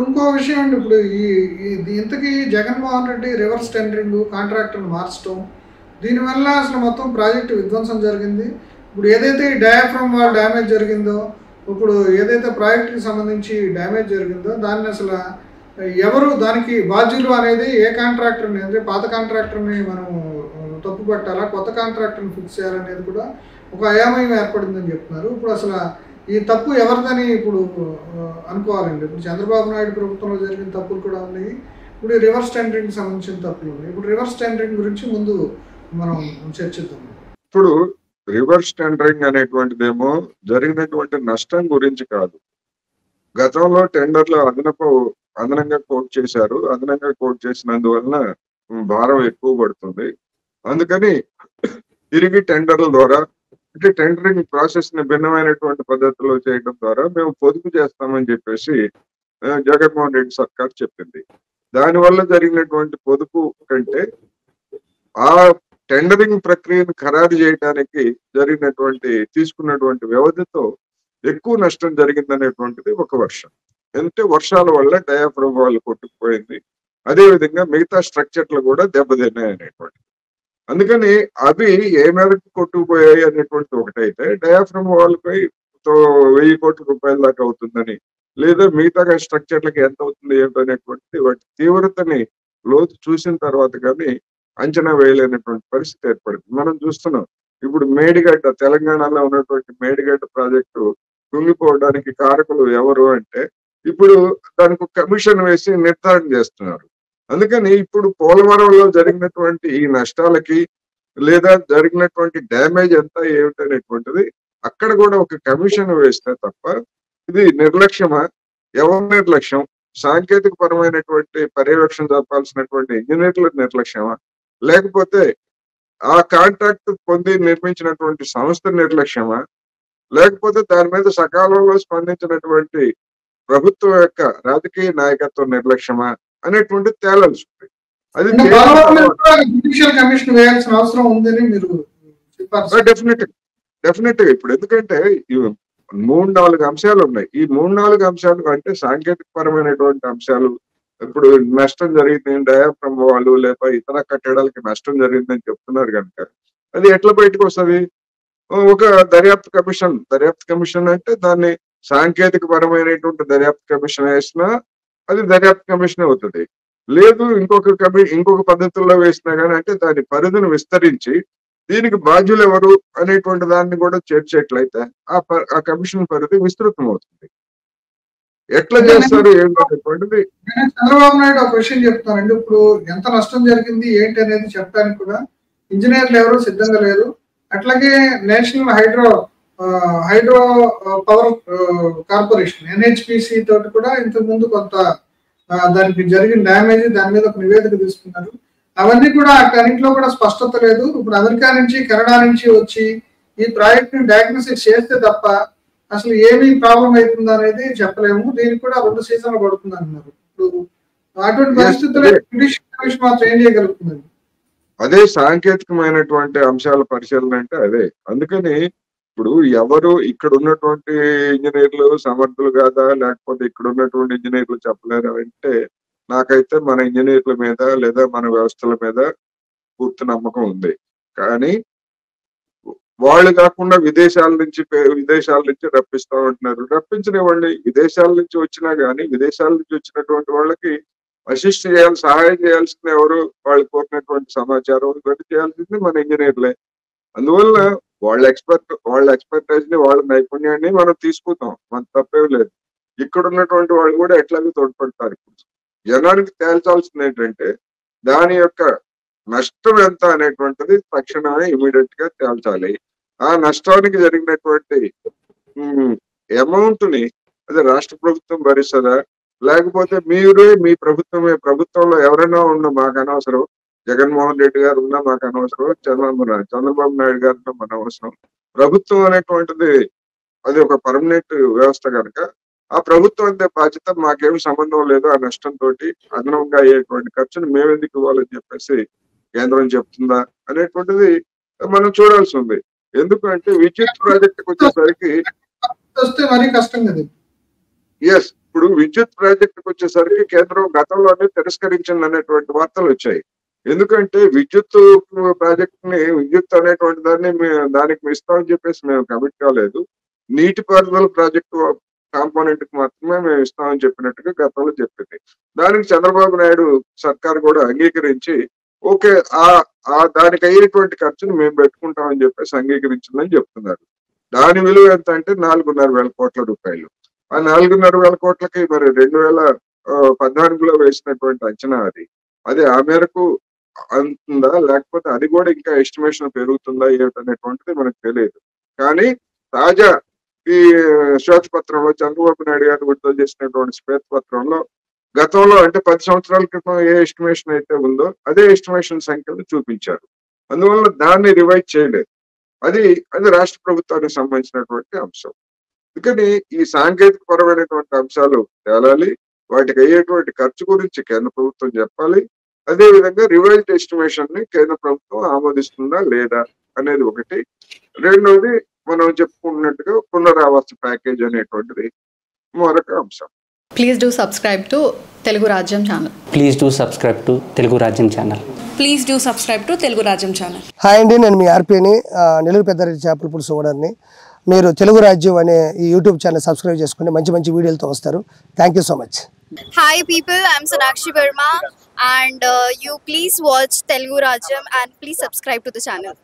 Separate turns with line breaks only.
ఇంకో విషయం అండి. ఇప్పుడు ఈ ఇంతకీ జగన్మోహన్ రెడ్డి రివర్స్ టెండరింగ్ కాంట్రాక్టర్ని మార్చడం, దీనివల్ల అసలు మొత్తం ప్రాజెక్టు విధ్వంసం జరిగింది. ఇప్పుడు ఏదైతే ఈ డయాఫ్రమ్ వాల్ డ్యామేజ్ జరిగిందో, ఇప్పుడు ఏదైతే ప్రాజెక్టుకి సంబంధించి డ్యామేజ్ జరిగిందో దాన్ని అసలు ఎవరు దానికి బాధ్యులు అనేది ఏ కాంట్రాక్టర్ని, అంటే పాత కాంట్రాక్టర్ని మనం తప్పు పట్టాలా, కొత్త కాంట్రాక్టర్ని ఫిక్స్ చేయాలనేది కూడా ఒక అయోమయం ఏర్పడిందని చెప్తున్నారు. ఇప్పుడు అసలు ఈ తప్పు ఎవరిదని ఇప్పుడు అనుకోవాలండి. ఇప్పుడు చంద్రబాబు నాయుడు ప్రభుత్వంలో జరిగిన తప్పులు కూడా ఉన్నాయి, ఇప్పుడు రివర్స్ టెండరింగ్ సంబంధించిన తప్పులు ఉన్నాయి. ఇప్పుడు రివర్స్ టెండరింగ్ గురించి ముందు మనం చర్చిద్దాం.
ఇప్పుడు రివర్స్ టెండరింగ్ అనేటువంటిదేమో జరిగినటువంటి నష్టం గురించి కాదు. గతంలో టెండర్లు అదనంగా కోట్ చేశారు. అదనంగా కోట్ చేసినందువలన భారం ఎక్కువ పడుతుంది. అందుకని తిరిగి టెండర్ల ద్వారా, అంటే టెండరింగ్ ప్రాసెస్ ని భిన్నమైనటువంటి పద్ధతిలో చేయడం ద్వారా మేము పొదుపు చేస్తామని చెప్పేసి జగన్మోహన్ రెడ్డి సర్కార్ చెప్పింది. దానివల్ల జరిగినటువంటి పొదుపు కంటే ఆ టెండరింగ్ ప్రక్రియను ఖరారు చేయడానికి తీసుకున్నటువంటి వ్యవధితో ఎక్కువ నష్టం జరిగిందనేటువంటిది ఒక వర్షం. ఎందుకంటే వర్షాల వల్ల డయాఫ్రమ్ వాల్ కొట్టుకుపోయింది, అదేవిధంగా మిగతా స్ట్రక్చర్లు కూడా దెబ్బతిన్నాయి అనేటువంటిది. అందుకని అవి ఏ మేరకు కొట్టుకుపోయాయి అనేటువంటిది ఒకటైతే, డయాఫ్రమ్ వాల్ పై 1000 కోట్ల రూపాయల దాకా అవుతుందని, లేదా మిగతా స్ట్రక్చర్లకి ఎంత అవుతుంది ఏంటనేటువంటిది వాటి తీవ్రతని లోతు చూసిన తర్వాత కానీ అంచనా వేయలేనటువంటి పరిస్థితి ఏర్పడింది. మనం చూస్తున్నాం ఇప్పుడు మేడిగడ్డ, తెలంగాణలో ఉన్నటువంటి మేడిగడ్డ ప్రాజెక్టు కుంగిపోవడానికి కారకులు ఎవరు అంటే, ఇప్పుడు దానికి కమిషన్ వేసి నిర్ధారణ చేస్తున్నారు. అందుకని ఇప్పుడు పోలవరంలో జరిగినటువంటి ఈ నష్టాలకి లేదా జరిగినటువంటి డ్యామేజ్ ఎంత ఏమిటనేటువంటిది అక్కడ కూడా ఒక కమిషన్ వేస్తే తప్ప, ఇది నిర్లక్ష్యమా, ఎవరి నిర్లక్ష్యం, సాంకేతిక పరమైనటువంటి పర్యవేక్షణ జరపాల్సినటువంటి ఇంజనీర్ల నిర్లక్ష్యమా, లేకపోతే ఆ కాంట్రాక్ట్ పొంది నిర్మించినటువంటి సంస్థ నిర్లక్ష్యమా, లేకపోతే దాని మీద సకాలంలో స్పందించినటువంటి ప్రభుత్వం యొక్క రాజకీయ నాయకత్వం నిర్లక్ష్యమా అనేటువంటి తేలాల్సి ఉంది. అది
కమిషన్ వేయాల్సిన అవసరం ఉందని మీరు
డెఫినెట్ గా ఇప్పుడు ఎందుకంటే 3-4 అంశాలు ఉన్నాయి. ఈ 3-4 అంశాలు అంటే సాంకేతిక పరమైనటువంటి అంశాలు, ఇప్పుడు నష్టం జరిగింది, డయాఫ్రమ్ వాళ్ళు లేదా ఇతర కట్టడాలకి నష్టం జరిగిందని చెప్తున్నారు కనుక అది ఎట్లా బయటకు వస్తుంది? ఒక దర్యాప్తు కమిషన్ అంటే దాన్ని సాంకేతిక పరమైనటువంటి దర్యాప్తు కమిషన్ వేసినా అది దర్యాప్తు కమిషన్ అవుతుంది. లేదు ఇంకొక పద్ధతుల్లో వేసినా కానీ అంటే దాని పరిధిని విస్తరించి దీనికి బాధ్యులు ఎవరు అనేటువంటి దాన్ని కూడా చేర్చేట్లయితే ఆ కమిషన్ పరిధి విస్తృతం అవుతుంది. ఎట్లా చేస్తారు ఏంటనేటువంటిది
చంద్రబాబు నాయుడు ఒక విషయం చెప్తానండి. ఇప్పుడు ఎంత నష్టం జరిగింది ఏంటి అనేది చెప్పడానికి కూడా ఇంజనీర్లు ఎవరు సిద్ధంగా లేరు. అట్లాగే national hydro power corporation NHPC తోటి కూడా ఇంతకు ముందు కొంత దానికి జరిగిన డ్యామేజ్ దాని మీద ఒక నివేదిక తీసుకున్నారు. అవన్నీ కూడా అన్నింటిలో కూడా స్పష్టత లేదు. ఇప్పుడు అమెరికా నుంచి, కెనడా నుంచి వచ్చి ఈ ప్రాజెక్ట్ ని డయాగ్నోసిస్ చేస్తే తప్ప అసలు ఏమి ప్రాబ్లం అవుతుందో అనేది చెప్పలేము. దీనికి కూడా 2 సీజన్లు పడుతుంది అంటున్నారు. ఇప్పుడు అటువంటి పరిస్థితుల్లో జ్యుడిషియల్ కమిషన్ మాత్రం ఏం చేయగలుగుతుందండి?
అదే సాంకేతికమైనటువంటి అంశాల పరిశీలన అంటే అదే. అందుకని ఇప్పుడు ఎవరు ఇక్కడ ఉన్నటువంటి ఇంజనీర్లు సమర్థులు కాదా, లేకపోతే ఇక్కడ ఉన్నటువంటి ఇంజనీర్లు చెప్పలేరు అంటే, నాకైతే మన ఇంజనీర్ల మీద లేదా మన వ్యవస్థల మీద పూర్తి నమ్మకం ఉంది. కానీ వాళ్ళు కాకుండా విదేశాల నుంచి రప్పిస్తా ఉంటున్నారు. రప్పించనివ్వండి. విదేశాల నుంచి వచ్చినా కానీ విదేశాల నుంచి వచ్చినటువంటి వాళ్ళకి అసిస్ట్ చేయాలి, సహాయం చేయాల్సింది ఎవరు? వాళ్ళు కోరినటువంటి సమాచారం ఇవన్నీ చేయాల్సింది మన ఇంజనీర్లే. అందువల్ల వాళ్ళ ఎక్స్పర్టైజ్ ని, వాళ్ళ నైపుణ్యాన్ని మనం తీసుకుంటాం, మన తప్పేం లేదు. ఇక్కడ ఉన్నటువంటి వాళ్ళు కూడా ఎట్లాగో తోడ్పడతారు. జనానికి తేల్చాల్సింది ఏంటంటే దాని యొక్క నష్టం ఎంత అనేటువంటిది తక్షణమే ఇమీడియట్ గా తేల్చాలి. ఆ నష్టానికి జరిగినటువంటి అమౌంట్ ని అది రాష్ట్ర ప్రభుత్వం భరిస్తుందా, లేకపోతే మీ ప్రభుత్వంలో ఎవరైనా ఉన్నా మాకు అనవసరం, జగన్మోహన్ రెడ్డి గారు ఉన్నా మాకు అనవసరం, చంద్రబాబు నాయుడు గారు ఉన్నా మన అవసరం. ప్రభుత్వం అనేటువంటిది అది ఒక పర్మనెంట్ వ్యవస్థ కనుక ఆ ప్రభుత్వం అంటే బాధ్యత, మాకేమి సంబంధం లేదు ఆ నష్టంతో, అదనంగా అయ్యేటువంటి ఖర్చును మేమెందుకు ఇవ్వాలని చెప్పేసి కేంద్రం చెప్తుందా అనేటువంటిది మనం చూడాల్సి ఉంది. ఎందుకంటే విద్యుత్ ప్రాజెక్టుకు వచ్చేసరికి
వస్తే మరీ కష్టం కదా.
ఎస్, ఇప్పుడు విద్యుత్ ప్రాజెక్టుకు వచ్చేసరికి కేంద్రం గతంలోనే తిరస్కరించింది అనేటువంటి వార్తలు వచ్చాయి. ఎందుకంటే విద్యుత్ ప్రాజెక్టుని విద్యుత్ అనేటువంటి దానికి మేము ఇస్తామని చెప్పేసి మేము కమిట్ కాలేదు. నీటిపారుదల ప్రాజెక్టు కాంపోనెంట్ కి మాత్రమే మేము ఇస్తామని చెప్పినట్టుగా గతంలో చెప్పింది. దానికి చంద్రబాబు నాయుడు సర్కార్ కూడా అంగీకరించి ఓకే దానికి అయ్యేటువంటి ఖర్చును మేము పెట్టుకుంటామని చెప్పేసి అంగీకరించిందని చెప్తున్నారు. దాని విలువ ఎంత అంటే 4,500 కోట్ల రూపాయలు. ఆ 4,500 కోట్లకి మరి 2014లో వేసినటువంటి అంచనా అది ఆ మేరకు అంతుందా, లేకపోతే అది కూడా ఇంకా ఎస్టిమేషన్ పెరుగుతుందా ఏమిటనేటువంటిది మనకు తెలియదు. కానీ తాజా ఈ శ్వేతపత్రంలో చంద్రబాబు నాయుడు గారు విడుదల చేసినటువంటి శ్వేతపత్రంలో గతంలో అంటే 10 సంవత్సరాల క్రితం ఏ ఎస్టిమేషన్ అయితే ఉందో అదే ఎస్టిమేషన్ సంఖ్యలు చూపించారు. అందువల్ల దాన్ని రివైజ్ చేయలేదు. అది రాష్ట్ర ప్రభుత్వానికి సంబంధించినటువంటి అంశం. అందుకని ఈ సాంకేతిక పరమైనటువంటి అంశాలు తేలాలి, వాటికి అయ్యేటువంటి ఖర్చు గురించి కేంద్ర ప్రభుత్వం చెప్పాలి. అదే విధంగా రివైజ్డ్ ఎస్టిమేషన్ ని కేంద్ర ప్రభుత్వం ఆమోదిస్తుందా లేదా అనేది ఒకటి. రెండవది మనం చెప్పుకున్నట్టుగా పునరావాస ప్యాకేజ్ అనేటువంటిది మరొక అంశం.
Please do subscribe to Telugu Rajyam channel.
Please do subscribe to Telugu Rajyam channel.
Please do subscribe to Telugu Rajyam channel.
Hi అండి, నేను మీ ఆర్పీని, నెల్లూరు పెద్దారెడ్డి చేపల పులుసు ఓనర్ని. మీరు తెలుగు రాజ్యం అనే ఈ యూట్యూబ్ ఛానల్ సబ్స్క్రైబ్ చేసుకుని మంచి మంచి వీడియోలతో వస్తారు. Thank you so much.
Hi people, I'm Sonakshi Verma and you please watch Telugu Rajyam and please subscribe to the channel.